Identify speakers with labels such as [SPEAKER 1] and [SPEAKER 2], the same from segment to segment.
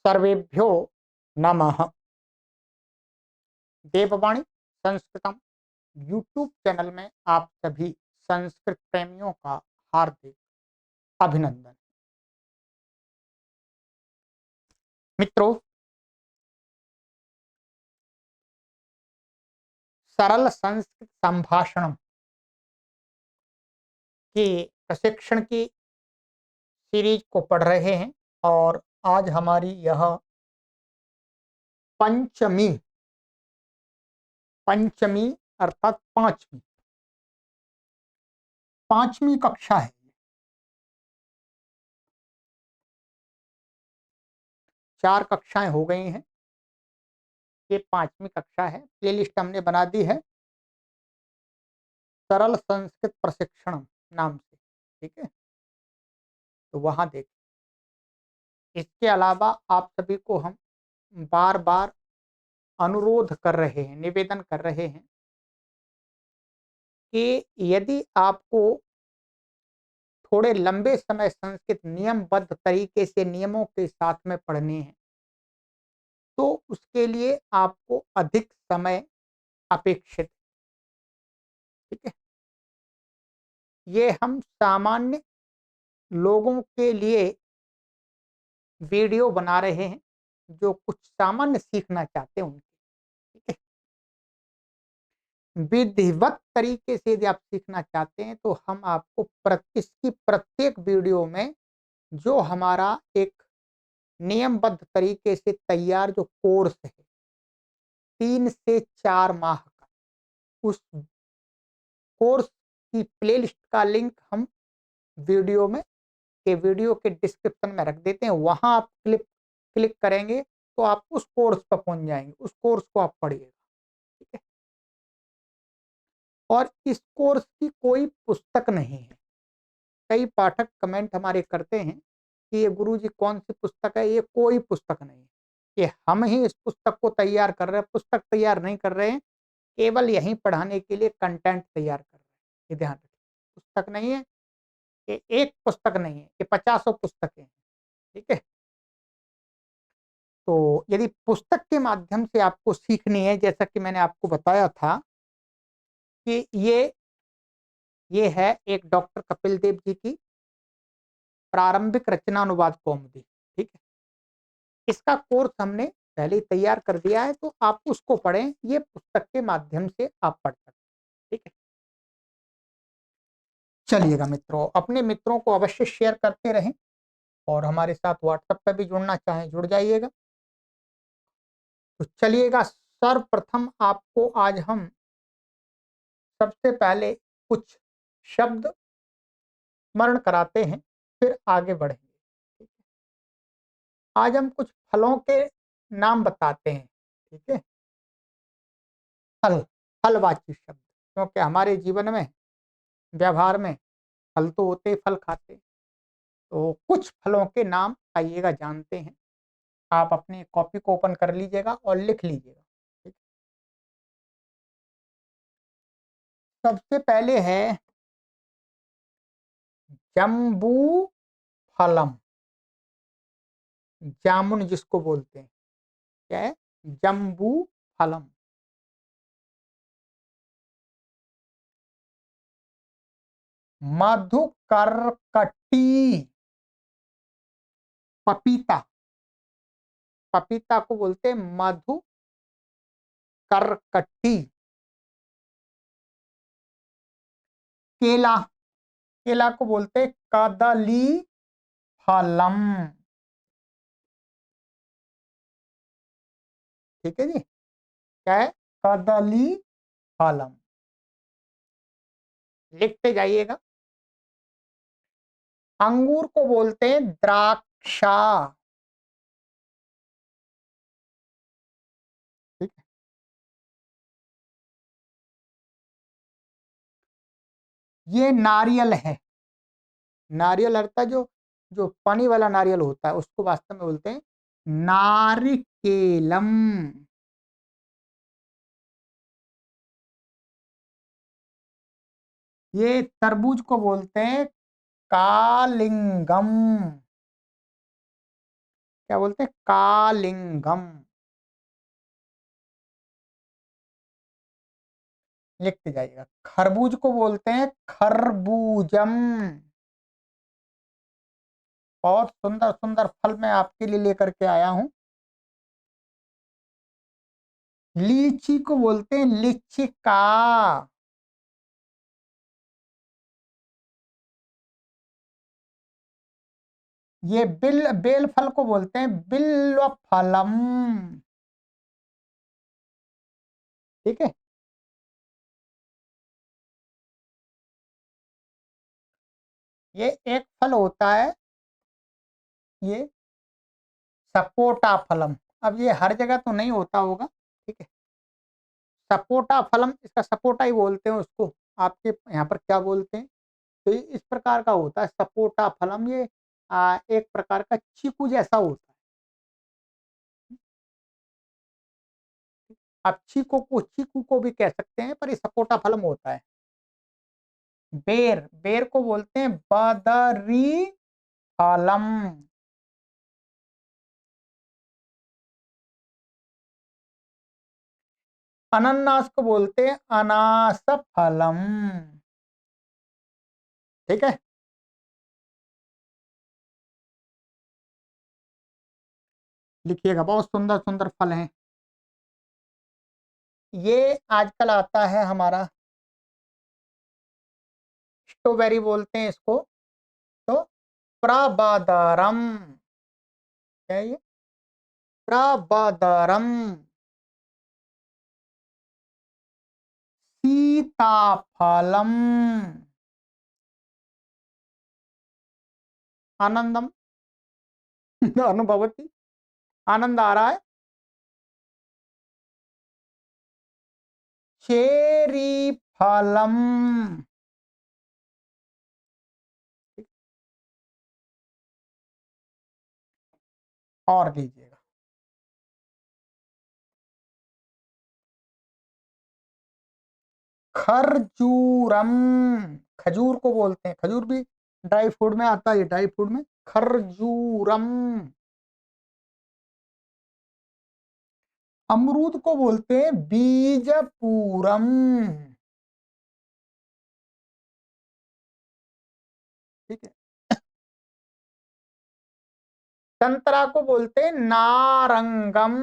[SPEAKER 1] सर्वेभ्यो नमः। देववाणी संस्कृतम YouTube channel में आप सभी संस्कृत प्रेमियों का हार्दिक अभिनंदन। मित्रों, सरल संस्कृत संभाषण के प्रशिक्षण की सीरीज को पढ़ रहे हैं और आज हमारी यह पंचमी पंचमी अर्थात पांचवी कक्षा है। 4 कक्षाएं हो गई हैं, ये 5वीं कक्षा है। प्लेलिस्ट हमने बना दी है सरल संस्कृत प्रशिक्षण नाम से, ठीक है, तो वहां देखें। इसके अलावा आप सभी को हम बार बार अनुरोध कर रहे हैं, निवेदन कर रहे हैं कि यदि आपको थोड़े लंबे समय संस्कृत नियमबद्ध तरीके से नियमों के साथ में पढ़ने हैं, तो उसके लिए आपको अधिक समय अपेक्षित है, ठीक है। ये हम सामान्य लोगों के लिए वीडियो बना रहे हैं जो कुछ सामान्य सीखना चाहते हैं उनके, ठीक है। विधिवत तरीके से यदि आप सीखना चाहते हैं तो हम आपको इसकी प्रत्येक वीडियो में जो हमारा एक नियमबद्ध तरीके से तैयार जो कोर्स है 3 से 4 माह का, उस कोर्स की प्लेलिस्ट का लिंक हम वीडियो के डिस्क्रिप्शन में रख देते हैं। वहां आप क्लिक करेंगे तो आप उस कोर्स पर पहुंच जाएंगे, उस कोर्स को आप पढ़िएगा, ठीक है। और इस कोर्स की कोई पुस्तक नहीं है। कई पाठक कमेंट हमारे करते हैं कि ये गुरुजी कौन सी पुस्तक है, ये कोई पुस्तक नहीं है। ये हम ही इस पुस्तक को तैयार कर रहे हैं, पुस्तक तैयार नहीं कर रहे हैं, केवल यहीं पढ़ाने के लिए कंटेंट तैयार कर रहे हैं। ये ध्यान रखें, पुस्तक नहीं है, ये एक पुस्तक नहीं है, ये 50 पुस्तकें हैं, ठीक है। तो यदि पुस्तक के माध्यम से आपको सीखनी है, जैसा कि मैंने आपको बताया था कि ये है एक डॉक्टर कपिल देव जी की प्रारंभिक रचनानुवाद कौमुदी, ठीक है। इसका कोर्स हमने पहले ही तैयार कर दिया है, तो आप उसको पढ़ें। ये पुस्तक के माध्यम से आप पढ़ सकते हैं, ठीक है। चलिएगा मित्रों, अपने मित्रों को अवश्य शेयर करते रहें और हमारे साथ व्हाट्सएप पर भी जुड़ना चाहें जुड़ जाइएगा। तो चलिएगा, सर्वप्रथम आपको आज हम सबसे पहले कुछ शब्द स्मरण कराते हैं, फिर आगे बढ़ेंगे। आज हम कुछ फलों के नाम बताते हैं, ठीक है। फल, फलवाची शब्द, क्योंकि हमारे जीवन में, व्यवहार में फल तो होते, फल खाते। तो कुछ फलों के नाम आइएगा जानते हैं। आप अपनी कॉपी को ओपन कर लीजिएगा और लिख लीजिएगा, ठीक। सबसे पहले है जम्बू फलम, जामुन जिसको बोलते हैं, क्या है, जम्बू फलम। मधुकरकटी, पपीता, पपीता को बोलते हैं मधुकरकटी। केला, केला को बोलते हैं कदली फलम, ठीक है जी, क्या है, कदली फलम। लिखते जाइएगा। अंगूर को बोलते हैं द्राक्षा, ठीक है। ये नारियल है, नारियल अर्थात जो जो पानी वाला नारियल होता है उसको वास्तव में बोलते हैं नारिकेलम। ये तरबूज को बोलते हैं कालिंगम, क्या बोलते हैं? कालिंगम। लिखते जाइएगा। खरबूज को बोलते हैं खरबूजम। बहुत सुंदर सुंदर फल मैं आपके लिए लेकर के आया हूँ। लीची को बोलते हैं लिचिका। ये बेल फल को बोलते हैं बिल्व फलम। ठीक है। ये एक फल होता है, ये सपोटा फलम। अब ये हर जगह तो नहीं होता होगा, ठीक है। सपोटा फलम, इसका सपोटा ही बोलते हैं उसको। आपके यहाँ पर क्या बोलते हैं? तो ये इस प्रकार का होता है सपोटा फलम। ये एक प्रकार का चीकू जैसा होता है। आप चीकू को भी कह सकते हैं, पर ये सपोटा फलम होता है। बेर को बोलते हैं बदरी फलम। अनानास को बोलते हैं अनास फलम। ठीक है। लिखिएगा, बहुत सुंदर सुंदर फल हैं। ये आजकल आता है हमारा, स्ट्रॉबेरी बोलते हैं इसको। तो प्रबादारम, क्या है ये? प्रबादारम। सीताफलम। आनंदम। अनुभवती। आनंद आ रहा है। चेरी फलम। और लीजिएगा। खरजूरम। खजूर को बोलते हैं, खजूर भी ड्राई फ्रूट में आता है, ड्राई फ्रूट में खरजूरम। अमरूद को बोलते हैं बीजपूरम। ठीक है। संतरा को बोलते हैं नारंगम।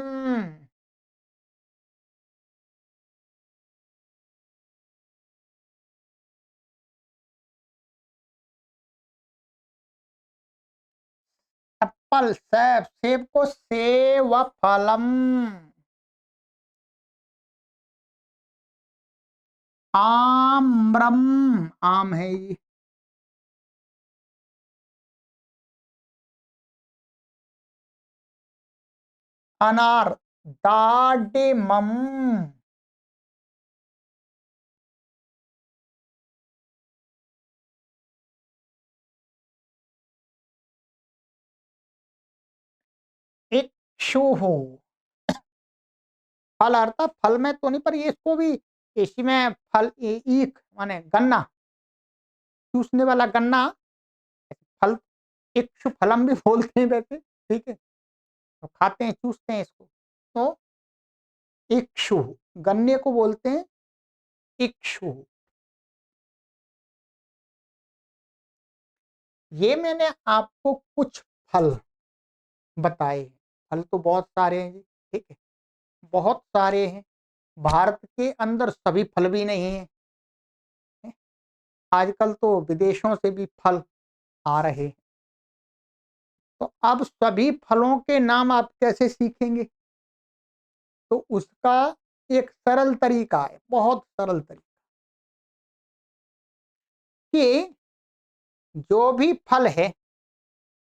[SPEAKER 1] एप्पल, सेब को सेवफलम। आम्रम, आम है ये। अनार, दाडिमम। इक्षुहु, फल अर्थात फल में तो नहीं, पर ये इसको भी इसी में फल ईख माने गन्ना, चूसने वाला गन्ना। फल, इक्षु फलम भी बोलते हैं वैसे, ठीक है। तो खाते हैं, चूसते हैं इसको। तो इक्षु, गन्ने को बोलते हैं इक्षु। ये मैंने आपको कुछ फल बताए। फल तो बहुत सारे हैं जी, ठीक है, बहुत सारे हैं। भारत के अंदर सभी फल भी नहीं है। आजकल तो विदेशों से भी फल आ रहे हैं। तो अब सभी फलों के नाम आप कैसे सीखेंगे? तो उसका एक सरल तरीका है, बहुत सरल तरीका, कि जो भी फल है,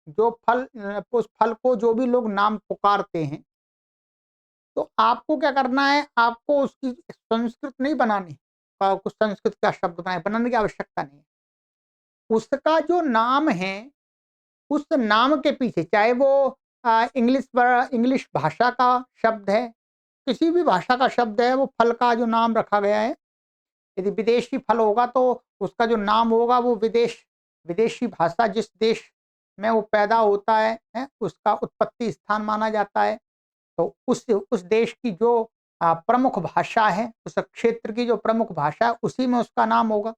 [SPEAKER 1] जो फल उस फल को जो भी लोग नाम पुकारते हैं, तो आपको क्या करना है? आपको उसकी संस्कृत नहीं बनानी, कुछ संस्कृत का शब्द बनाने की आवश्यकता नहीं है। उसका जो नाम है, उस नाम के पीछे, चाहे वो इंग्लिश भाषा का शब्द है, किसी भी भाषा का शब्द है, वो फल का जो नाम रखा गया है। यदि विदेशी फल होगा तो उसका जो नाम होगा वो विदेशी भाषा जिस देश में वो पैदा होता है, उसका उत्पत्ति स्थान माना जाता है। तो उस देश की जो प्रमुख भाषा है, उस क्षेत्र की जो प्रमुख भाषा है, उसी में उसका नाम होगा।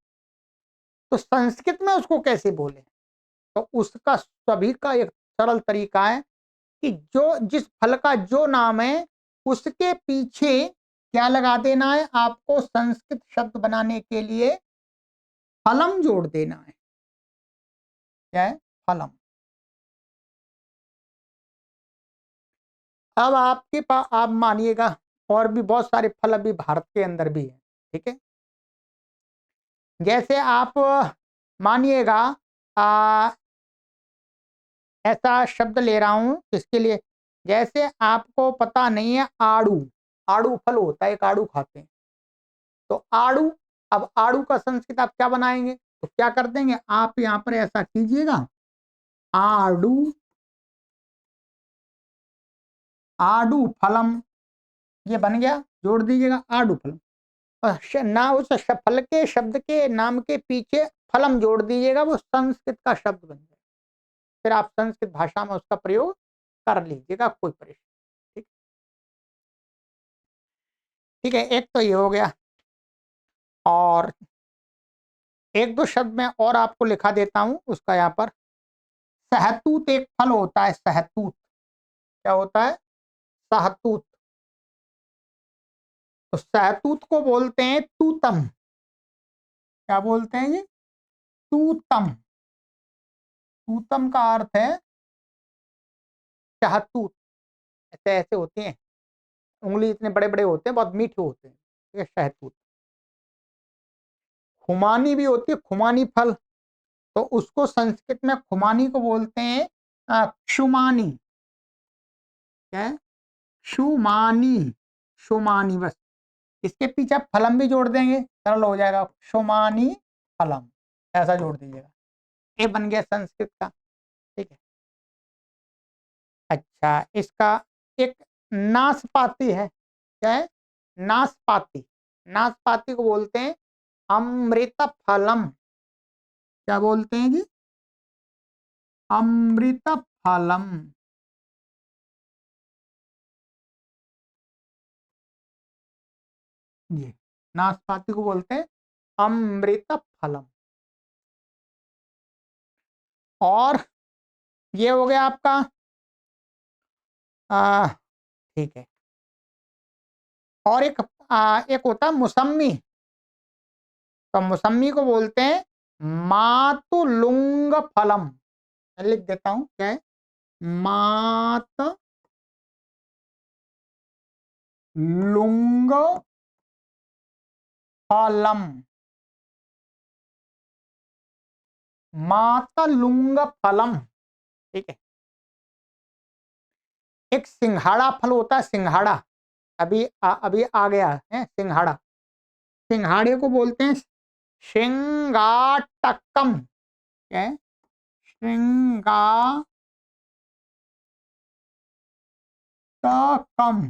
[SPEAKER 1] तो संस्कृत में उसको कैसे बोले? तो उसका सभी का एक सरल तरीका है कि जो जिस फल का जो नाम है, उसके पीछे क्या लगा देना है? आपको संस्कृत शब्द बनाने के लिए फलम जोड़ देना है। क्या है? फलम। अब आपके पास, आप मानिएगा, और भी बहुत सारे फल अभी भारत के अंदर भी है। ठीक है, जैसे आप मानिएगा, आ, ऐसा शब्द ले रहा हूं इसके लिए, जैसे आपको पता नहीं है, आड़ू। आड़ू फल होता है, एक आड़ू खाते हैं। तो आड़ू, अब आड़ू का संस्कृत आप क्या बनाएंगे? तो क्या कर देंगे आप, यहां पर ऐसा कीजिएगा, आड़ू, आड़ू फलम, ये बन गया। जोड़ दीजिएगा आड़ू फलम। ना उस फल के शब्द के नाम के पीछे फलम जोड़ दीजिएगा, वो संस्कृत का शब्द बन जाएगा। फिर आप संस्कृत भाषा में उसका प्रयोग कर लीजिएगा, कोई परेशानी। ठीक, ठीक है, एक तो ये हो गया। और एक दो शब्द में और आपको लिखा देता हूं उसका यहाँ पर। सहतूत एक फल होता है, सहतूत। क्या होता है? सहतूत। तो सहतूत को बोलते हैं तूतम। क्या बोलते हैं जी? तूतम। तूतम का अर्थ है शहतूत। ऐसे ऐसे होते हैं, उंगली इतने बड़े बड़े होते हैं, बहुत मीठे होते हैं। ठीक है, शहतूत। खुमानी भी होती है, खुमानी फल। तो उसको संस्कृत में खुमानी को बोलते हैं क्षुमानी। क्या है? क्षुमानी। क्षुमानी, बस इसके पीछे आप फलम भी जोड़ देंगे, सरल हो जाएगा, क्षुमानी फलम, ऐसा जोड़ दीजिएगा। ये बन गया संस्कृत का। ठीक है, अच्छा, इसका एक नाशपाती है। क्या है? नाशपाती। नाशपाती को बोलते हैं अमृत फलम। क्या बोलते हैं जी? अमृत फलम। ये नाशपाती को बोलते हैं अमृत फलम। और ये हो गया आपका, आ, ठीक है। और एक होता है मौसम्मी। तो मौसम्मी को बोलते हैं मातुलुंग फलम। मैं लिख देता हूं, क्या है? मात लुंग फलम। मातलुंग फलम। ठीक है। एक सिंघाड़ा फल होता है, सिंघाड़ा। अभी आ गया है सिंघाड़ा। सिंघाड़े को बोलते हैं श्रृंगाटकम। क्या है? श्रृंगाटकम।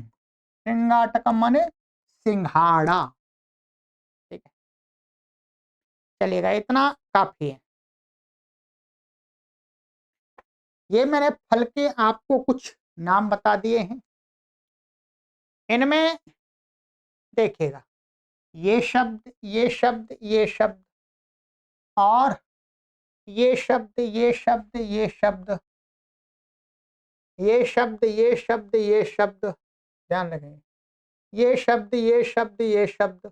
[SPEAKER 1] श्रृंगाटकम माने सिंघाड़ा। ठीक है, चलेगा, इतना काफी है। ये मैंने फल के आपको कुछ नाम बता दिए हैं। इनमें देखिएगा, ये शब्द, ये शब्द, ये शब्द, और ये शब्द, ये शब्द, ये शब्द, ये शब्द, ये शब्द, ये शब्द, ध्यान रखें, ये शब्द, ये शब्द, ये शब्द,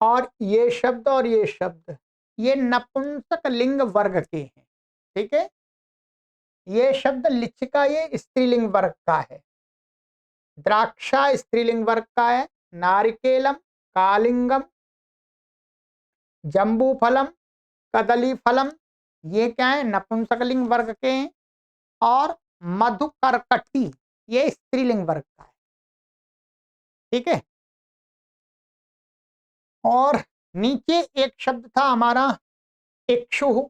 [SPEAKER 1] और ये शब्द, और ये शब्द, ये नपुंसक लिंग वर्ग के हैं। ठीक है, ये शब्द लिच्छिका, ये स्त्रीलिंग वर्ग का है। द्राक्षा स्त्रीलिंग वर्ग का है। नारिकेलम, कालिंगम, जम्बू फलम, कदली फलम, ये क्या है? नपुंसकलिंग वर्ग के हैं। और मधुकरकटी, ये स्त्रीलिंग वर्ग का है। ठीक है, और नीचे एक शब्द था हमारा इक्षु,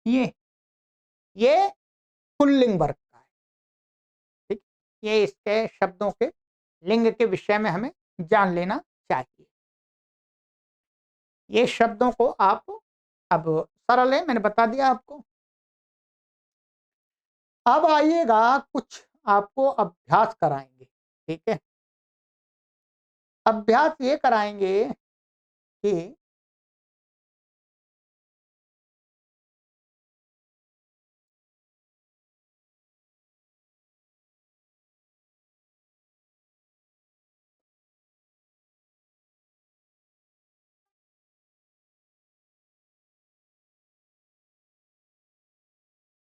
[SPEAKER 1] ये ये पुल्लिंग वर्ग का है। ठीक, ये इसके शब्दों के लिंग के विषय में हमें जान लेना चाहिए। ये शब्दों को आप, अब सरल है, मैंने बता दिया आपको। अब आइएगा, कुछ आपको अभ्यास कराएंगे। ठीक है, अभ्यास ये कराएंगे कि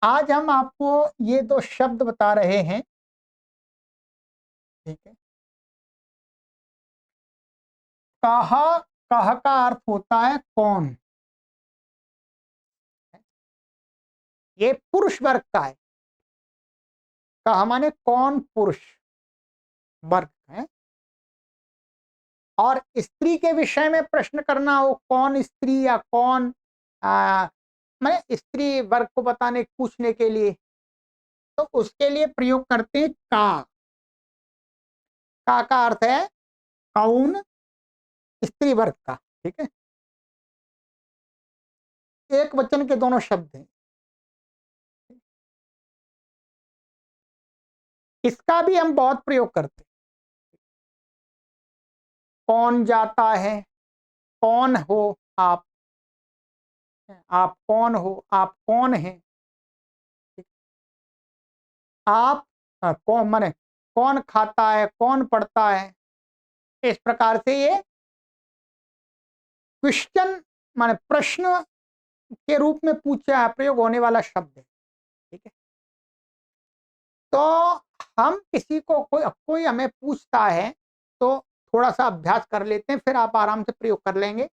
[SPEAKER 1] आज हम आपको ये दो शब्द बता रहे हैं। ठीक है, कहा, कह का अर्थ होता है कौन। ये पुरुष वर्ग का है। कहा माने कौन, पुरुष वर्ग है। और स्त्री के विषय में प्रश्न करना हो, कौन स्त्री या कौन, मैं स्त्री वर्ग को बताने पूछने के लिए, तो उसके लिए प्रयोग करते हैं का अर्थ है कौन, स्त्री वर्ग का। ठीक है, एक वचन के दोनों शब्द हैं। इसका भी हम बहुत प्रयोग करते हैं। कौन जाता है, कौन हो आप कौन हो, आप कौन हैं। आप कौन माने कौन खाता है, कौन पढ़ता है। इस प्रकार से ये क्वेश्चन माने प्रश्न के रूप में पूछा प्रयोग होने वाला शब्द है। ठीक है, तो हम किसी को कोई हमें पूछता है तो थोड़ा सा अभ्यास कर लेते हैं, फिर आप आराम से प्रयोग कर लेंगे।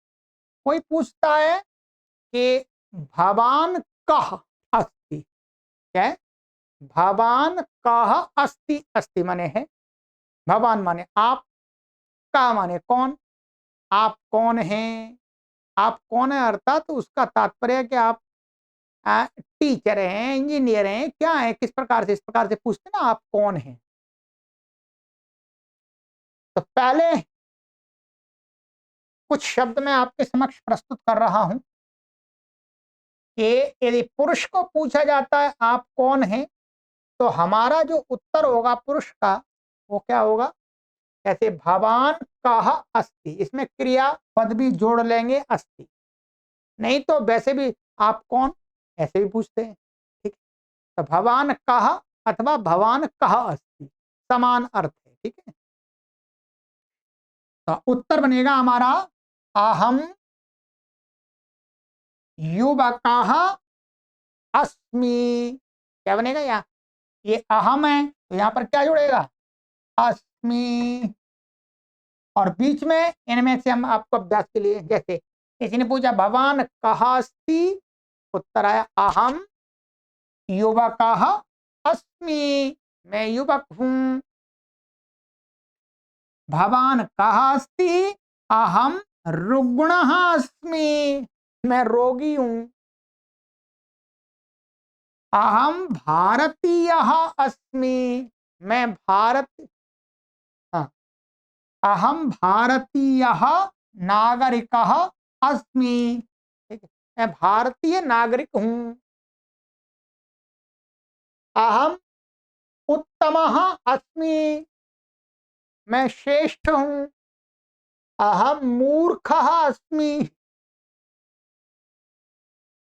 [SPEAKER 1] कोई पूछता है कि भवान कः अस्ति, क्या है, भवान कः अस्ति, अस्ति माने है, भवान माने आप, का माने कौन, आप कौन हैं। आप कौन है अर्थात तो उसका तात्पर्य है कि आप टीचर हैं, इंजीनियर हैं, क्या है, किस प्रकार से, इस प्रकार से पूछते ना आप कौन हैं। तो पहले कुछ शब्द मैं आपके समक्ष प्रस्तुत कर रहा हूं कि यदि पुरुष को पूछा जाता है आप कौन हैं, तो हमारा जो उत्तर होगा पुरुष का वो क्या होगा, ऐसे भवान कः अस्ति, इसमें क्रिया पद भी जोड़ लेंगे अस्ति। नहीं तो वैसे भी आप कौन ऐसे भी पूछते हैं। ठीक है, तो भवान कः अथवा भवान कः अस्ति समान अर्थ है। ठीक है, तो उत्तर बनेगा हमारा अहम युवकः अस्मि। क्या बनेगा, यहाँ ये अहम है तो यहाँ पर क्या जुड़ेगा, अस्मि। और बीच में इनमें से हम आपको अभ्यास के लिए, जैसे किसी ने पूछा भवान कः अस्ति, उत्तर आया अहम युवकः अस्मि, मैं युवक हूं। भवान कः अस्ति, अहम रुग्णः अस्मि, मैं रोगी हूं। अहम भारतीयः अस्मि, मैं भारत, हाँ, अहम भारतीयः नागरिकः अस्मि। ठीक है, मैं भारतीय नागरिक हूं। अहम उत्तमः अस्मि, मैं श्रेष्ठ हूं। अहम मूर्खः अस्मि,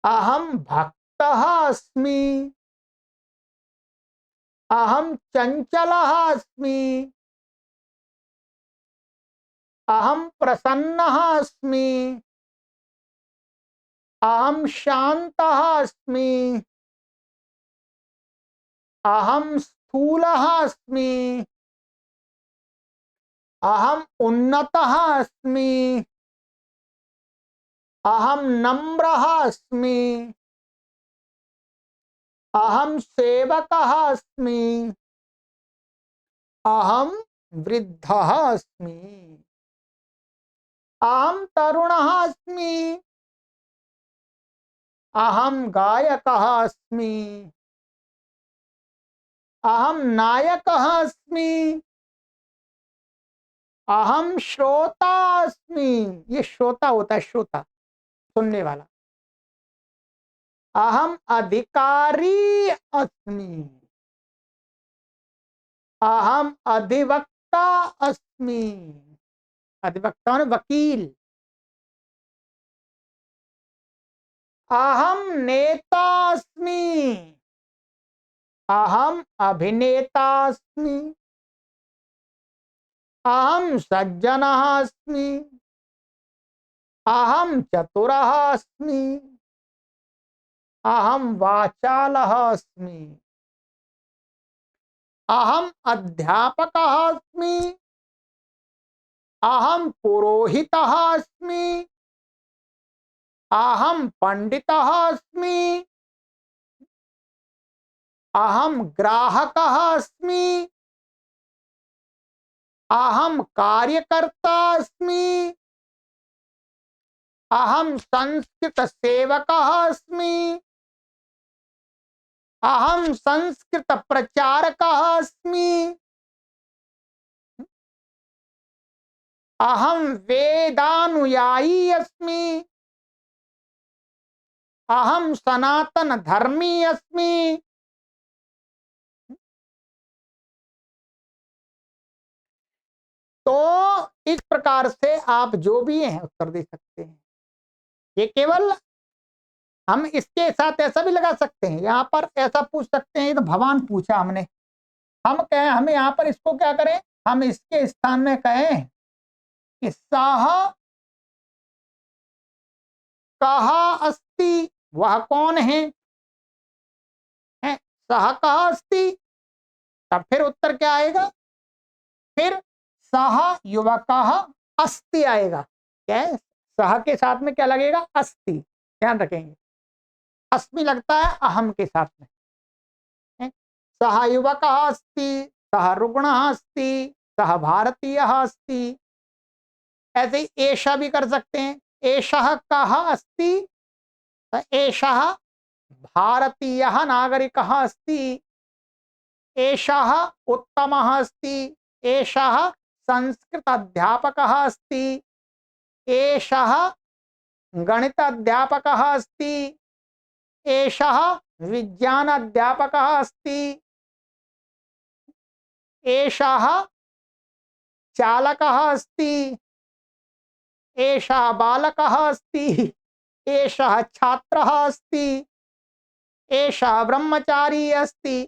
[SPEAKER 1] अहम भक्तः अस्मि। अहम चंचलः अस्मि, अहम प्रसन्नः अस्मि। अहम शान्तः अस्मि, अहम स्थूलः अस्मि। अहम उन्नतः अस्मि, अहम नम्रः अस्मि। अहम सेवकः अस्मि, अहम वृद्धः अस्मि। अहम तरुणः अस्मि, अहम गायकः अस्मि। अहम नायकः अस्मि, अहम श्रोता अस्मि। ये श्रोता होता है, श्रोता सुनने वाला। अहम अधिकारी अस्मि, अहम अधिवक्ता अस्मि। अधिवक्ता माने वकील। अहम नेता अस्मि। अहम अभिनेता अस्मि। अहम सज्जनः अस्मि। अहम चतुरः अस्मि। अहम वाचालः अस्मि। अहम अध्यापकः अस्मि। अहम पुरोहितः अस्मि। अहम पंडितः अस्मि। अहम ग्राहकः अस्मि। अहम कार्यकर्ता अस्मि। अहम संस्कृत सेवकः अस्मि। अहम संस्कृत प्रचारकः अस्मि। अहम वेदानुयायी अस्मि। अहम सनातन धर्मी अस्मि। तो इस प्रकार से आप जो भी हैं उत्तर दे सकते हैं। ये केवल हम इसके साथ ऐसा भी लगा सकते हैं, यहाँ पर ऐसा पूछ सकते हैं, ये तो भगवान पूछा हमने, हम कहें, हमें यहाँ पर इसको क्या करें, हम इसके स्थान में कहें कि सह कहा अस्ति, वह कौन है? सह कहा अस्ति, तब फिर उत्तर क्या आएगा? फिर सह युवकः अस्ति आएगा। क्या है? सह के साथ में क्या लगेगा? अस्ति। ध्यान रखेंगे, अस्मि लगता है अहम के साथ में। सह युवकः अस्ति, सह रुग्णः अस्ति, सह भारतीयः अस्ति। ऐसे ही एषा भी कर सकते हैं, एषः कः अस्ति, एषः भारतीयः नागरिकः अस्ति। एषः उत्तमः अस्ति, एषः संस्कृत अध्यापकः अस्ति, एषः गणित अध्यापकः अस्ति, एषः विज्ञान अध्यापकः अस्ति, एषः चालकः अस्ति, एषः बालकः अस्ति, एषः छात्रः अस्ति, एषः ब्रह्मचारी अस्ति।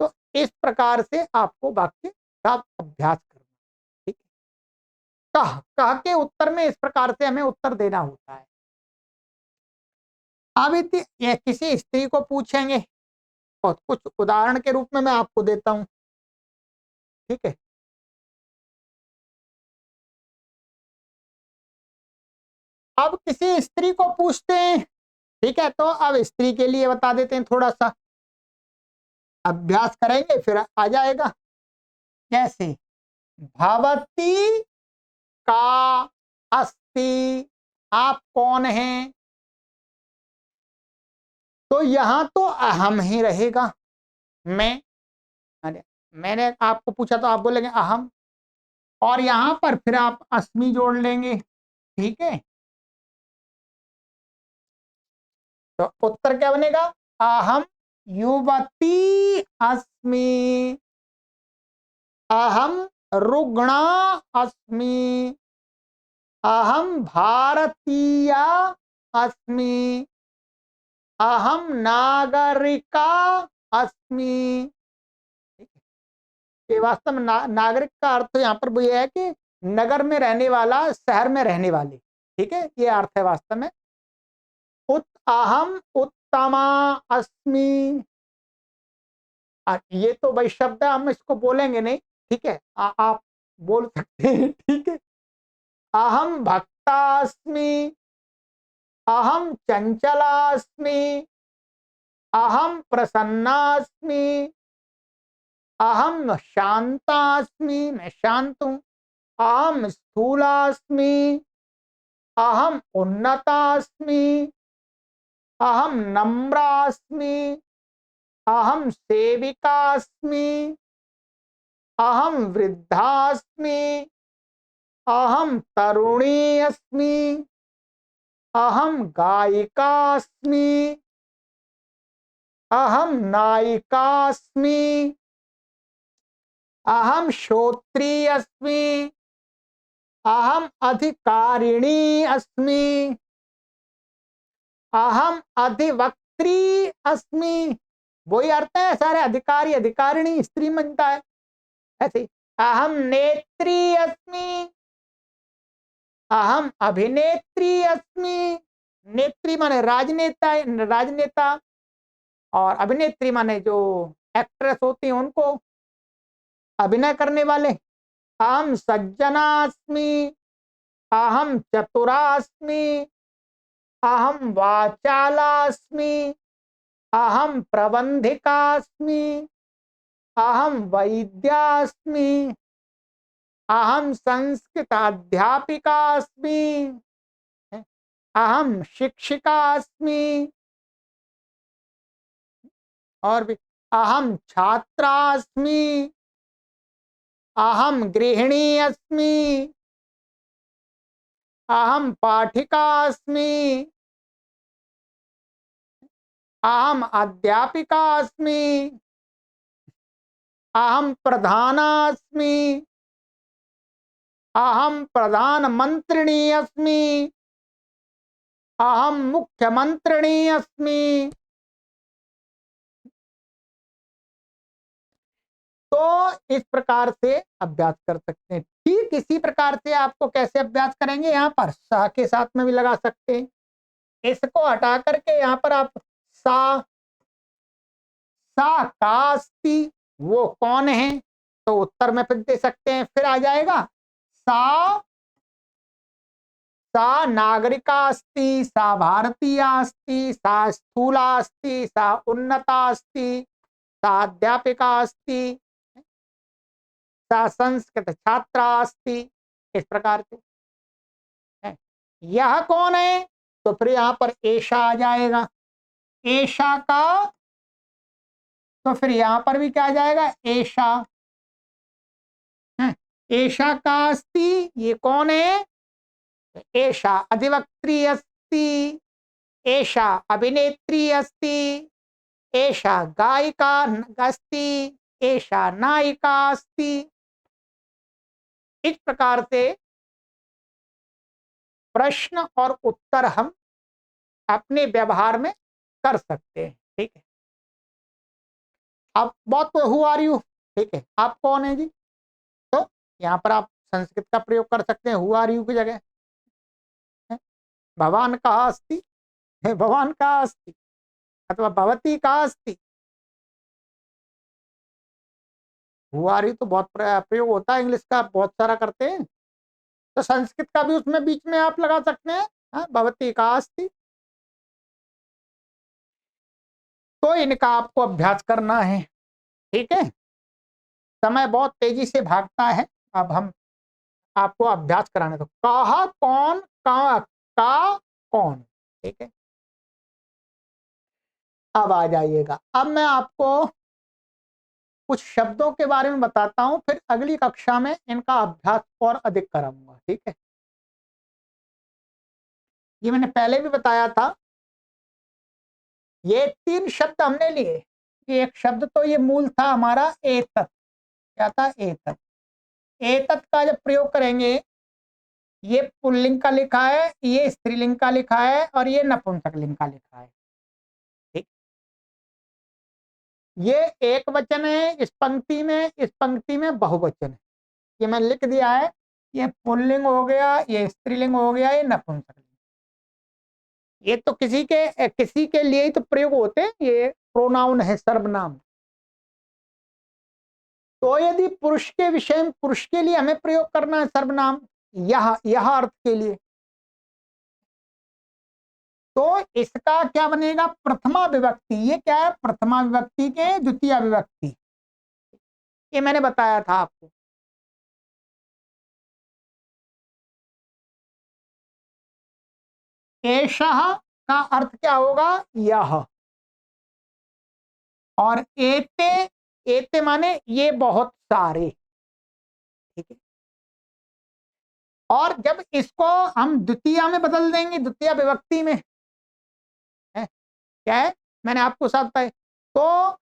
[SPEAKER 1] तो इस प्रकार से आपको वाक्य का अभ्यास करना, ठीक है। कह के उत्तर में इस प्रकार से हमें उत्तर देना होता है। अब ये किसी स्त्री को पूछेंगे और कुछ उदाहरण के रूप में मैं आपको देता हूं, ठीक है। अब किसी स्त्री को पूछते हैं, ठीक है, तो अब स्त्री के लिए बता देते हैं, थोड़ा सा अभ्यास करेंगे फिर आ जाएगा। कैसे? भवती का अस्ति, आप कौन हैं? तो यहां तो अहम ही रहेगा, मैं। अरे मैंने आपको पूछा तो आप बोलेंगे अहम, और यहां पर फिर आप अस्मि जोड़ लेंगे, ठीक है। तो उत्तर क्या बनेगा? अहम युवती अस्मि, अहम रुग्णा अस्मि, अहम भारतीया अस्मि, अहम नागरिका अस्मि। ये वास्तव में नागरिक का अर्थ यहाँ पर वो ये है कि नगर में रहने वाला, शहर में रहने वाले, ठीक है, ये अर्थ है वास्तव में। अहम उत्तमा अस्मि, ये तो भाई शब्द है, हम इसको बोलेंगे नहीं, ठीक है, आप बोल सकते हैं, ठीक है। अहम भक्तास्मि, अहम चंचलास्मि, अहम प्रसन्नास्मि, अहम शांतास्मि, मैं शांत हूं, अहम स्थूलास्मि, अहम उन्नतास्मि, अहम नम्रास्मि, अहम सेविकास्मि, अहम वृद्धास्मि, अहम तरुणी अस्मि, अहम गायिकास्मि, अहम नायिकास्मि, अहम श्रोत्री अस्मि, अहम अधिकारिणी अस्मि, अहम अधिवक्त्री अस्मि। वही अर्थ है, सारे अधिकारी अधिकारिणी स्त्री बनता है ऐसे। अहम नेत्री अस्मि, अहम अभिनेत्री अस्मि। नेत्री माने राजनेता, राजनेता, और अभिनेत्री माने जो एक्ट्रेस होती हैं उनको, अभिनय करने वाले। अहम सज्जनास्मि, अहम चतुरास्मि, अहम वाचालास्मि, अहम प्रबंधिकास्मि, अहम वैद्यास्मि, अहम संस्कृताध्यापिकास्मि, अहम शिक्षिकास्मि, और भी अहम छात्रास्मि, अहम गृहिणी अस्मि, अहम पाठिकास्मि, अहम अध्यापिका अस्मि, अहम प्रधानास्मि, अहम प्रधानमंत्रिणी अस्मि, अहम मुख्यमंत्रिणी अस्मि। तो इस प्रकार से अभ्यास कर सकते हैं। ठीक इसी प्रकार से आपको कैसे अभ्यास करेंगे, यहाँ पर सा के साथ में भी लगा सकते हैं। इसको हटा करके यहाँ पर आप सा, सा कास्ति, वो कौन है, तो उत्तर में फिर दे सकते हैं। फिर आ जाएगा सा, सा नागरिका अस्ति, सा भारतीया अस्ति, सा स्थूला अस्ति, सा उन्नता अस्ति, सा अध्यापिका अस्ति, सा संस्कृत छात्रा अस्ति। इस प्रकार से है। यह कौन है, तो फिर यहाँ पर ऐशा आ जाएगा। ऐशा का, तो फिर यहाँ पर भी क्या आ जाएगा, ऐशा। ऐशा का अस्ति, ये कौन है, ऐशा अधिवक्त्री अस्ति, ऐशा अभिनेत्री अस्ति, ऐशा गायिका अस्ति, ऐशा नायिका अस्ति। इस प्रकार से प्रश्न और उत्तर हम अपने व्यवहार में कर सकते हैं। ठीक है, अब बहुत हु आर यू, ठीक है, आप कौन है जी, तो यहाँ पर आप संस्कृत का प्रयोग कर सकते हैं हु आर यू की जगह। भवान कहाँ अस्ति, भवान कहाँ अस्ति, अथवा भवती कहाँ अस्ति। हु आर यू तो बहुत प्रयोग होता है, इंग्लिश का बहुत सारा करते हैं, तो संस्कृत का भी उसमें बीच में आप लगा सकते हैं, भवती कहाँ अस्ति। तो इनका आपको अभ्यास करना है। ठीक है, समय बहुत तेजी से भागता है, अब हम आपको अभ्यास कराने दो। कहा कौन, का कौन। ठीक है, अब आ जाइएगा। अब मैं आपको कुछ शब्दों के बारे में बताता हूं, फिर अगली कक्षा में इनका अभ्यास और अधिक कराऊंगा। ठीक है, ये मैंने पहले भी बताया था, ये 3 शब्द हमने लिए। एक शब्द तो ये मूल था हमारा एतत्, क्या था, एतत्। एतत् का जब प्रयोग करेंगे, ये पुल्लिंग का लिखा है, ये स्त्रीलिंग का लिखा है, और ये नपुंसकलिंग का लिखा है। ठीक, ये एक वचन है इस पंक्ति में बहुवचन है। ये मैंने लिख दिया है, ये पुल्लिंग हो गया, ये स्त्रीलिंग हो गया, ये नपुंसकलिंग। ये तो किसी के लिए ही तो प्रयोग होते हैं, ये प्रोनाउन है, सर्वनाम। तो यदि पुरुष के विषय में, पुरुष के लिए हमें प्रयोग करना है सर्वनाम, यह अर्थ के लिए, तो इसका क्या बनेगा, प्रथमा विभक्ति। ये क्या है, प्रथमा विभक्ति के द्वितीय विभक्ति। ये मैंने बताया था आपको। एषः का अर्थ क्या होगा, यह, और एते, एते माने ये बहुत सारे। ठीक है, और जब इसको हम द्वितीय में बदल देंगे, द्वितीय विभक्ति में है, क्या है, मैंने आपको साथ बताया, तो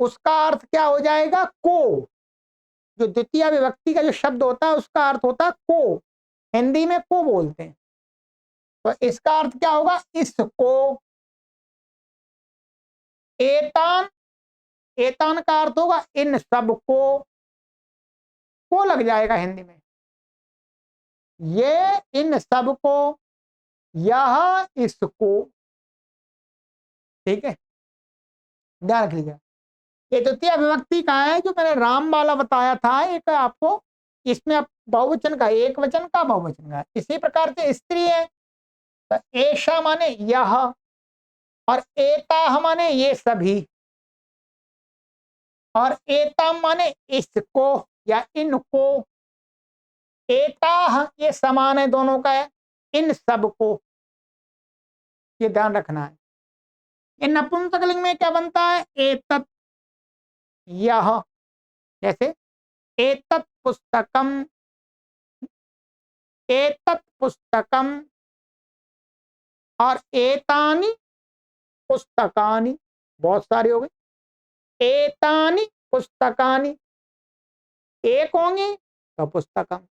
[SPEAKER 1] उसका अर्थ क्या हो जाएगा, को। जो द्वितीय विभक्ति का जो शब्द होता है उसका अर्थ होता है को, हिंदी में को बोलते हैं। तो इसका अर्थ क्या होगा, इसको। एतान, एतान का अर्थ होगा इन सबको, को लग जाएगा हिंदी में। ये इन सबको, यह इसको, ठीक है, ध्यान रख लीजिए। ये द्वितीय विभक्ति का है, जो मैंने राम वाला बताया था एक आपको, इसमें आप बहुवचन का, एक वचन का, बहुवचन का। इसी प्रकार से स्त्री है तो ऐशा माने यह, और एता माने ये सभी, और एता माने इसको या इनको। एता ये समान है दोनों का है, इन सबको, ये ध्यान रखना है। ये नपुंसकलिंग में क्या बनता है, एतत्, यह, जैसे एतत् पुस्तकम, एतत् पुस्तकम, और एतानि पुस्तकानि, बहुत सारे हो गए। एतानि पुस्तकानि, एक होंगी तो पुस्तकम,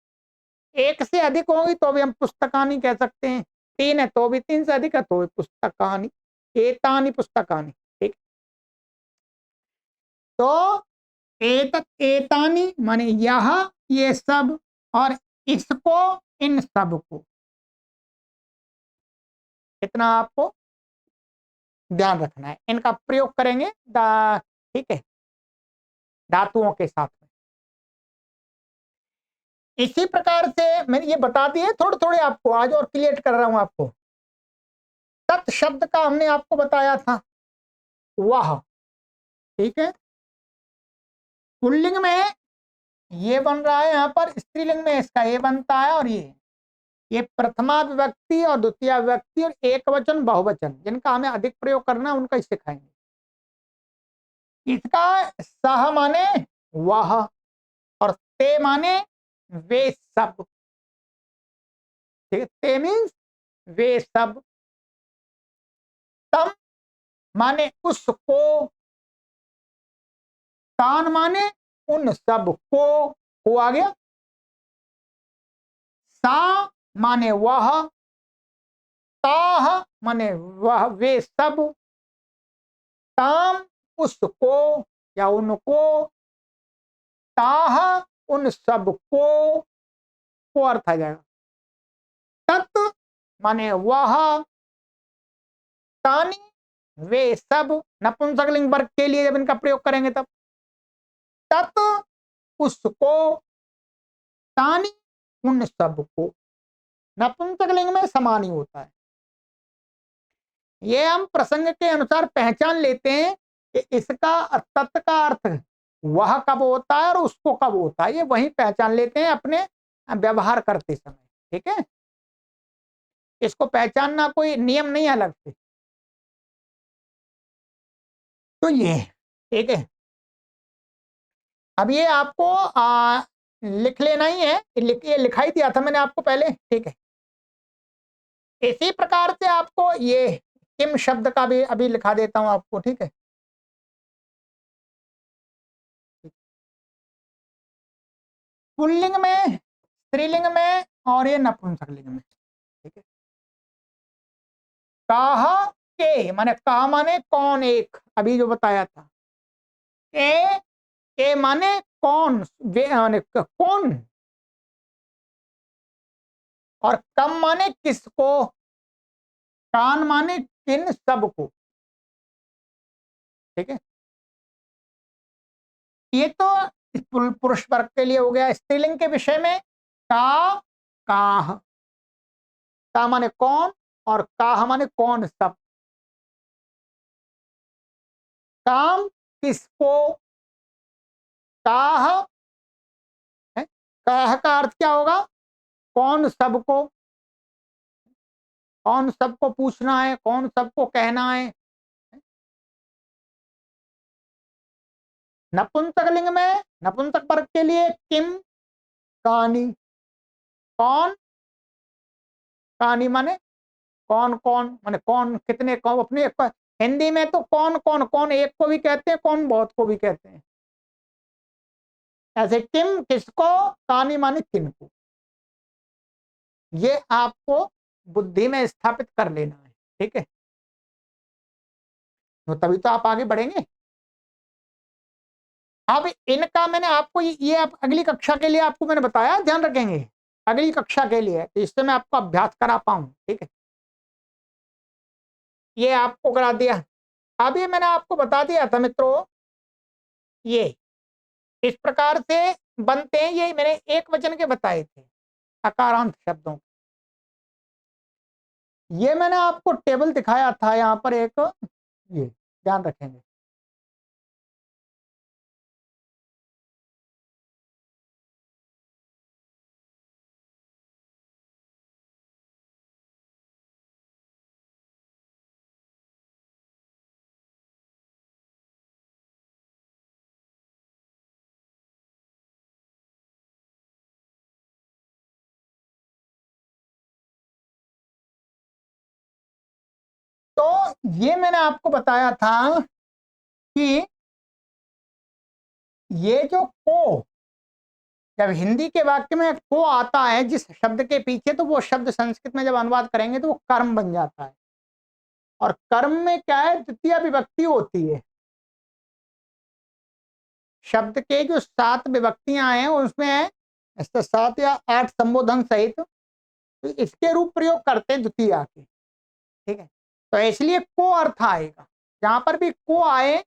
[SPEAKER 1] एक से अधिक होंगी तो भी हम पुस्तकानि कह सकते हैं, तीन है तो भी, तीन से अधिक है तो भी पुस्तकानि, एतानि पुस्तकानि, ठीक। तो एतत् एतानि माने यह, ये सब, और इसको, इन सब को। इतना आपको ध्यान रखना है, इनका प्रयोग करेंगे ठीक है, धातुओं के साथ में। इसी प्रकार से मैंने ये बता दिए थोड़े थोड़े आपको, आज और क्लियर कर रहा हूं आपको। तत् शब्द का हमने आपको बताया था, वह, ठीक है। पुल्लिंग में ये बन रहा है, यहाँ पर स्त्रीलिंग में इसका ये बनता है, और ये प्रथमा विभक्ति और द्वितीय विभक्ति और एक वचन बहुवचन जिनका हमें अधिक प्रयोग करना है उनका ही सिखाएंगे। इसका सह माने वह, और ते माने वे सब, ठीक है, ते मीन्स वे सब। तम माने उसको, तान माने उन सब को आ गया। सा माने वह, ताह माने वह वे सब, ताम उसको या उनको, ताह उन सब को अर्थ आ जाएगा। तत् माने वह, तानी वे सब, नपुंसकलिंग वर्ग के लिए जब इनका प्रयोग करेंगे तब। तत् उसको, तानी उन सब को, नपुंसकलिंग में समान ही होता है। ये हम प्रसंग के अनुसार पहचान लेते हैं कि इसका तत् का अर्थ वह कब होता है और उसको कब होता है, ये वही पहचान लेते हैं अपने व्यवहार करते समय, ठीक है। इसको पहचानना कोई नियम नहीं है अलग से। तो ये ठीक है, अब ये आपको लिख लेना ही है, ये लिखाई दिया था मैंने आपको पहले, ठीक है। इसी प्रकार से आपको ये किम शब्द का भी अभी लिखा देता हूं आपको, ठीक है। पुल्लिंग में, स्त्रीलिंग में, और ये नपुंसकलिंग में, ठीक है। कहा के माने, कहा माने कौन एक, अभी जो बताया था। के माने कौन, वे माने कौन, और कम माने किसको, कान माने किन सबको, ठीक है। ये तो पुरुष वर्ग के लिए हो गया। स्त्रीलिंग के विषय में का, काह, का माने कौन, और काह माने कौन सब। काम किसको, काह है, काह का अर्थ क्या होगा, कौन सबको, कौन सबको पूछना है, कौन सबको कहना है। नपुंसकलिंग में, नपुंसक वर्ग के लिए किम, कहानी, कौन, कहानी माने कौन कौन, माने कौन कितने, कौन अपने, हिंदी में तो कौन कौन, कौन एक को भी कहते हैं, कौन बहुत को भी कहते हैं। ऐसे किम किसको, कानी माने किनको, ये आपको बुद्धि में स्थापित कर लेना है। ठीक है, तो तभी तो आप आगे बढ़ेंगे। अब इनका मैंने आपको ये आप अगली कक्षा के लिए आपको मैंने बताया, ध्यान रखेंगे अगली कक्षा के लिए, तो इससे मैं आपको अभ्यास करा पाऊं। ठीक है, ये आपको करा दिया। अब ये मैंने आपको बता दिया था मित्रों, ये इस प्रकार से बनते हैं, ये मैंने एक वचन के बताए थे अकारांत शब्दों। ये मैंने आपको टेबल दिखाया था यहाँ पर एक, ये ध्यान रखेंगे। तो ये मैंने आपको बताया था कि ये जो को, जब हिंदी के वाक्य में को आता है जिस शब्द के पीछे, तो वो शब्द संस्कृत में जब अनुवाद करेंगे तो वो कर्म बन जाता है। और कर्म में क्या है, द्वितीय विभक्ति होती है। शब्द के जो 7 विभक्तियां हैं उसमें ऐसे 7 या 8 संबोधन सहित, तो इसके रूप प्रयोग करते हैं द्वितीया के। ठीक है, तो इसलिए को अर्थ आएगा, जहां पर भी को आए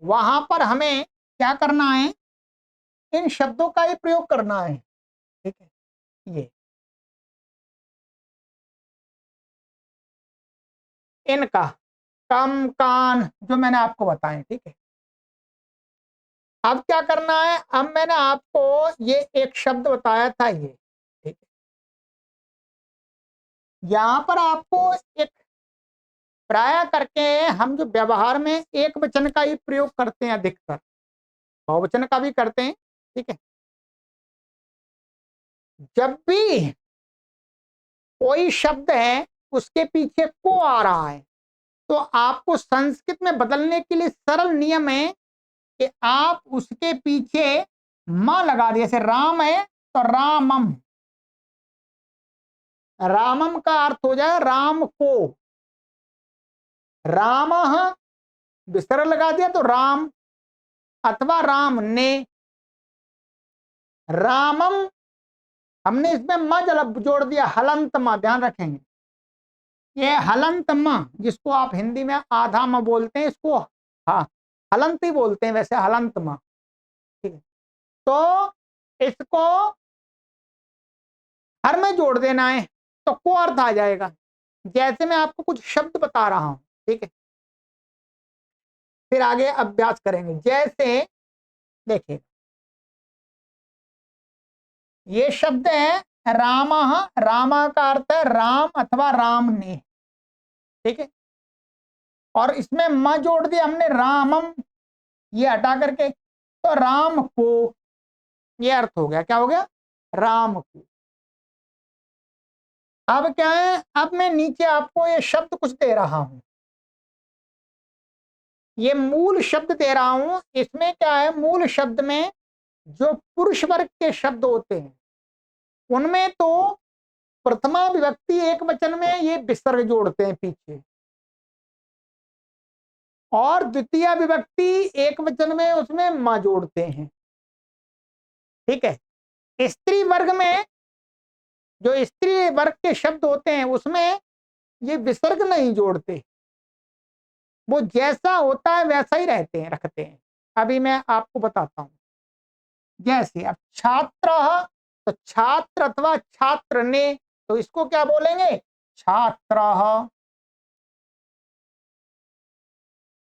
[SPEAKER 1] वहां पर हमें क्या करना है, इन शब्दों का ही प्रयोग करना है। ठीक है, ये इनका कम कान जो मैंने आपको बताए। ठीक है, अब क्या करना है, अब मैंने आपको ये एक शब्द बताया था ये। ठीक है, यहां पर आपको एक प्राय करके हम जो व्यवहार में एक वचन का ही प्रयोग करते हैं, अधिकतर बहुवचन का भी करते हैं। ठीक है, जब भी कोई शब्द है उसके पीछे को आ रहा है, तो आपको संस्कृत में बदलने के लिए सरल नियम है कि आप उसके पीछे मां लगा दिए। जैसे राम है तो रामम, रामम का अर्थ हो जाए राम को, राम विसर्ग लगा दिया तो राम, अथवा राम ने, रामम हमने इसमें म जलब जोड़ दिया, हलंत म, ध्यान रखेंगे ये हलंत म, जिसको आप हिंदी में आधा म बोलते हैं, इसको हाँ हलंत ही बोलते हैं वैसे, हलंत म। ठीक है, तो इसको हर में जोड़ देना है तो को अर्थ आ जाएगा। जैसे मैं आपको कुछ शब्द बता रहा हूं, ठीक है, फिर आगे अभ्यास करेंगे। जैसे देखिए, ये शब्द है राम, रामा का अर्थ है राम अथवा राम ने। ठीक है, और इसमें म जोड़ दिया हमने रामम, ये हटा करके, तो राम को, ये अर्थ हो गया, क्या हो गया, राम को। अब क्या है, अब मैं नीचे आपको ये शब्द कुछ दे रहा हूं, ये मूल शब्द दे रहा हूं। इसमें क्या है, मूल शब्द में जो पुरुष वर्ग के शब्द होते हैं उनमें तो प्रथमा विभक्ति एक वचन में ये विसर्ग जोड़ते हैं पीछे, और द्वितीय विभक्ति एक वचन में उसमें म जोड़ते हैं। ठीक है, स्त्री वर्ग में जो स्त्री वर्ग के शब्द होते हैं उसमें ये विसर्ग नहीं जोड़ते, वो जैसा होता है वैसा ही रहते हैं, रखते हैं। अभी मैं आपको बताता हूं। जैसे अब छात्र, तो छात्र अथवा छात्र ने, तो इसको क्या बोलेंगे, छात्र।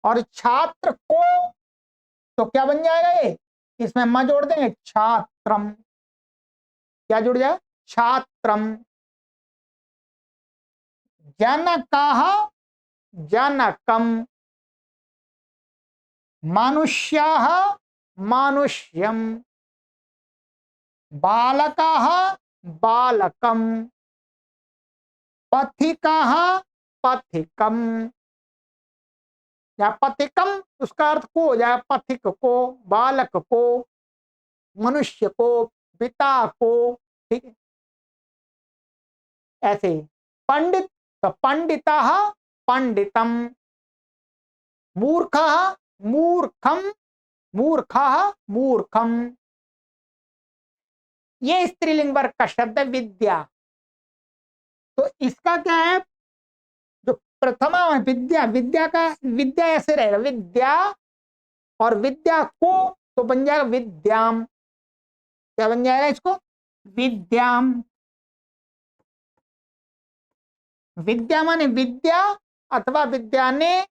[SPEAKER 1] और छात्र को तो क्या बन जाएगा, ये इसमें म जोड़ देंगे, छात्रम, क्या जुड़ जाए, छात्रम। जनकः जनकम, मनुष्यः मानुष्यम, बालकः बालकम, पथिकः पथिकम, या पथिकम उसका अर्थ को हो जाए, पथिक को, बालक को, मनुष्य को, पिता को, ठीक है। ऐसे ही पंडित, तो पंडितः पंडितम, मूर्खः मूर्खम, मूर्खः मूर्खम। ये स्त्रीलिंग वर्ग का शब्द है विद्या। तो इसका क्या है, जो प्रथमा विद्या, विद्या का विद्या ऐसे रहेगा, विद्या, और विद्या को तो बन जाएगा विद्याम। क्या बन जाएगा इसको, विद्याम। विद्या माने विद्या अथवा विद्या ने,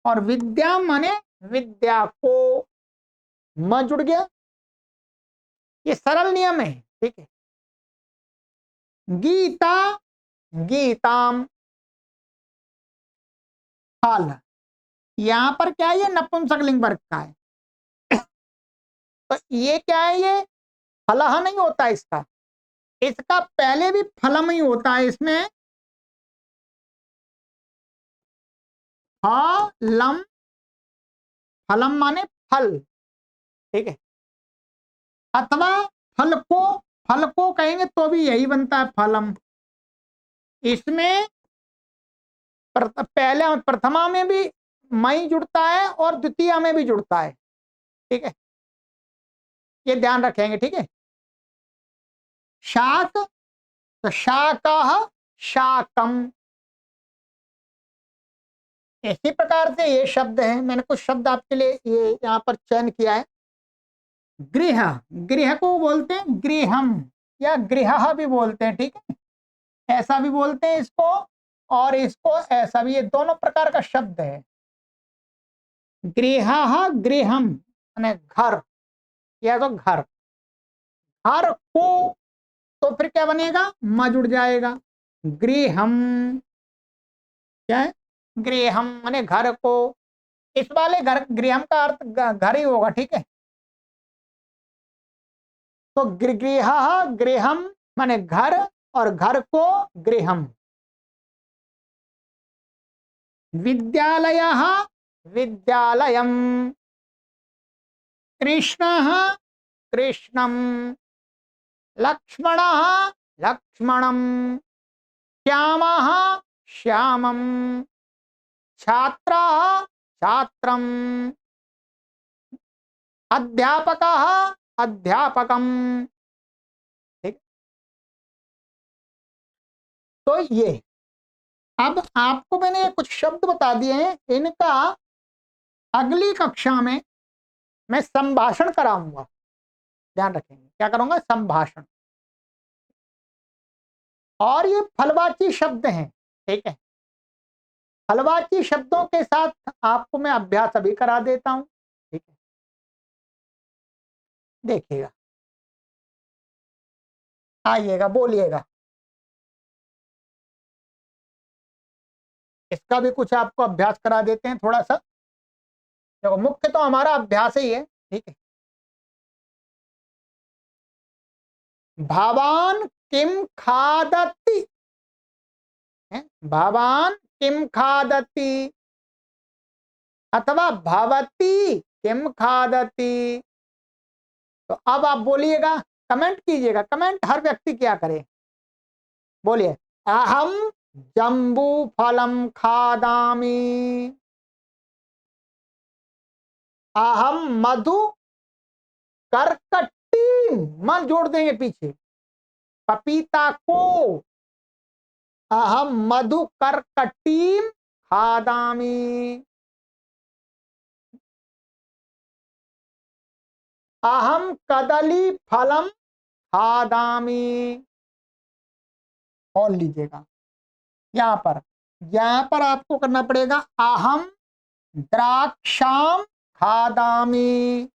[SPEAKER 1] और विद्या माने विद्या को, म जुड़ गया। ये सरल नियम है, ठीक है। गीता गीताम, फल, यहां पर क्या है, ये नपुंसकलिंग वर्ग का है। तो ये क्या है, ये फलह नहीं होता इसका, इसका पहले भी फलम ही होता है। इसमें फलम, फलम माने फल, ठीक है। अथवा फल को कहेंगे तो भी यही बनता है फलम। इसमें पहले प्रथमा में भी मई जुड़ता है और द्वितीय में भी जुड़ता है, ठीक है। ये ध्यान रखेंगे, ठीक है। शाक, तो शाकः शाकम। इसी प्रकार से ये शब्द है, मैंने कुछ शब्द आपके लिए ये यहाँ पर चयन किया है। गृह, गृह को बोलते हैं गृहम, या गृह भी बोलते हैं, ठीक है। ऐसा भी बोलते हैं इसको, और इसको ऐसा भी, ये दोनों प्रकार का शब्द है। गृह, गृहम माने घर, या तो घर, घर को तो फिर क्या बनेगा, म जुड़ जाएगा, गृहम। क्या है, गृहम माने घर को। इस वाले घर, गृहम का अर्थ घर ही होगा, ठीक है। तो गृह, गृहम माने घर, और घर को गृहम। विद्यालयः विद्यालयम, कृष्णः कृष्णम, लक्ष्मणः लक्ष्मणम, श्यामः श्यामम, छात्रः छात्रम, अध्यापकः अध्यापकम, ठीक। तो ये अब आपको मैंने कुछ शब्द बता दिए हैं, इनका अगली कक्षा में मैं संभाषण कराऊंगा। ध्यान रखेंगे, क्या करूंगा, संभाषण। और ये फलवाची शब्द हैं, ठीक है। फलवाची शब्दों के साथ आपको मैं अभ्यास अभी करा देता हूं, ठीक है। देखिएगा, आइएगा, बोलिएगा। इसका भी कुछ आपको अभ्यास करा देते हैं थोड़ा सा। देखो, मुख्य तो हमारा अभ्यास ही है, ठीक है। भवान किम खादति, भवान किम खादति, अथवा भवती किम खादति। तो अब आप बोलिएगा, कमेंट कीजिएगा, कमेंट हर व्यक्ति क्या करे, बोलिए। अहम जम्बू फलम खादामी, अहम मधु करकट्टी, मन जोड़ देंगे पीछे, पपीता को, अहम मधु करकटीम खादामी, अहम कदली फलम खादामी। और लीजिएगा, यहां पर आपको करना पड़ेगा, अहम द्राक्षाम खादामी,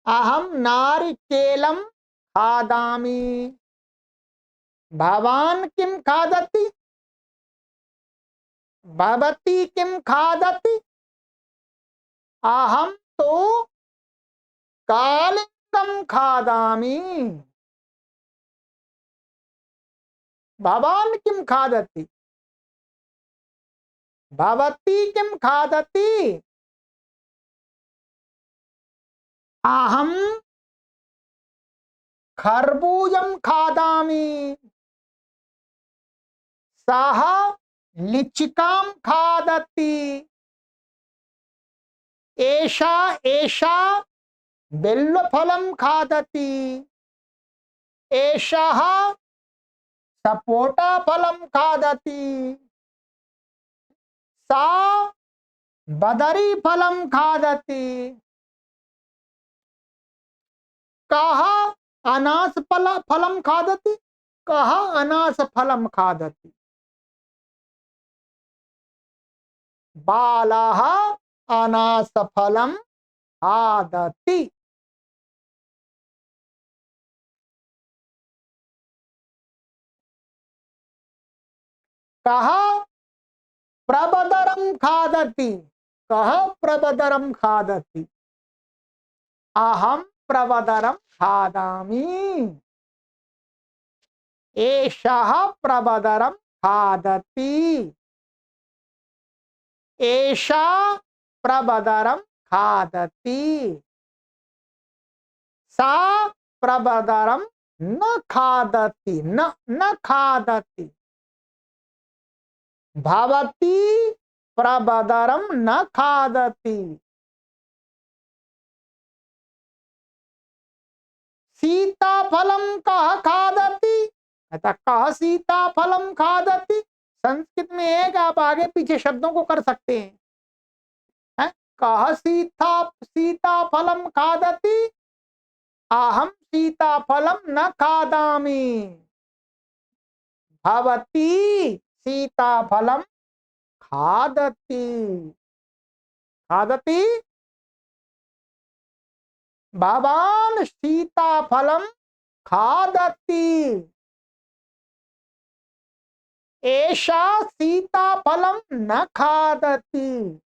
[SPEAKER 1] अहम नारिकेलम खादामी, भवान किम खादति, भवती किम खादति, अहम तो कालिंगम खादामी, भवान किम खादति, भवती किम खादति, अहम खरबूजम खादामि, सः लिचिकां खादति, एषा एषा बेल्लफलं खादति, एषः सपोटाफलं खादति, सा बदरीफलं खादति, कः अनासफलं खादति, कः अनासफलं खादति, बालः अनासफलं खादति। कः प्रबदरं खादति, कः प्रबदरं खादति, अहं प्रबदरं खादामि, एषः प्रबदरं खादति, एषा प्रबदरं खादति, सा प्रबदरं न खादति, न खादति, भवती प्रबदरं न खादति, सीताफलं कः खादति, अतः कः सीताफलं खादति। संस्कृत में एक आप आगे पीछे शब्दों को कर सकते हैं। कः सीताफलं खादति, अहं सीताफलं न खादामि, भवती सीताफलं खादति, खादति, भवान् सीताफलं खादति, एषा सीताफलं न खादति,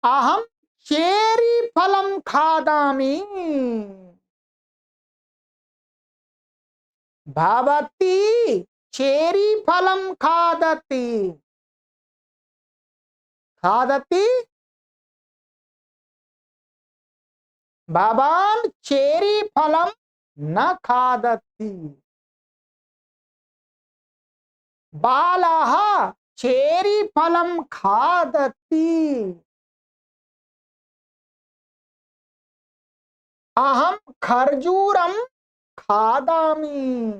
[SPEAKER 1] अहं चेरीफलं खादामि, भवती चेरीफलं खादति, खादति, भवान् चेरीफलं न खादति, बालः चेरीफलं खादति, अहं खर्जूरं खादामि,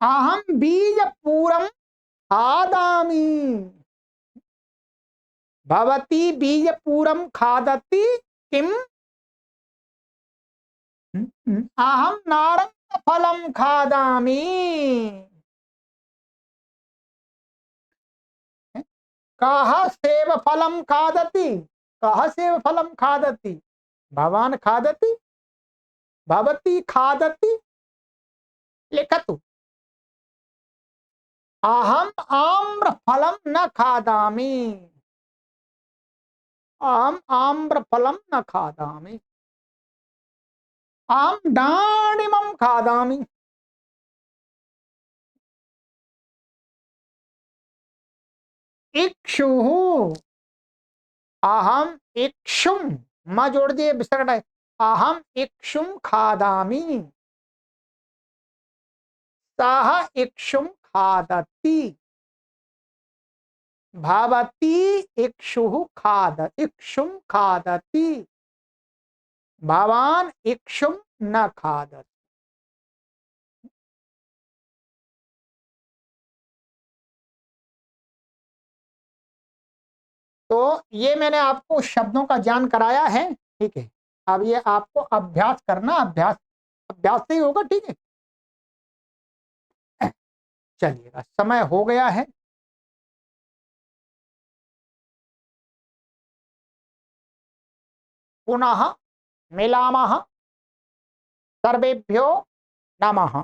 [SPEAKER 1] अहं बीजपूरं खादामि, भवती बीजपूरं खादति किम्, अहं नारंगफलं खादामि, कः सेबफलं खादति, कः सेबफलं खादति, भवान् खादति, भवती खादति, लिखतु, अहम् आम्रफलं न खादामि, अहम् आम्रफलं न खादामि, अहं दाडिमं खादामि, इक्षुः, अहम् इक्षुं, म जोड़ दिए विसर्ग है, अहम् इक्षुं खादामि, सः इक्षुं खादति, भवती इक्षुं खादति, भवान् इक्षुं न खादति। तो ये मैंने आपको शब्दों का ज्ञान कराया है, ठीक है। अब ये आपको अभ्यास करना, अभ्यास अभ्यास से ही होगा, ठीक है। चलिएगा, समय हो गया है। पुनः मिलामः। सर्वेभ्यो नमः।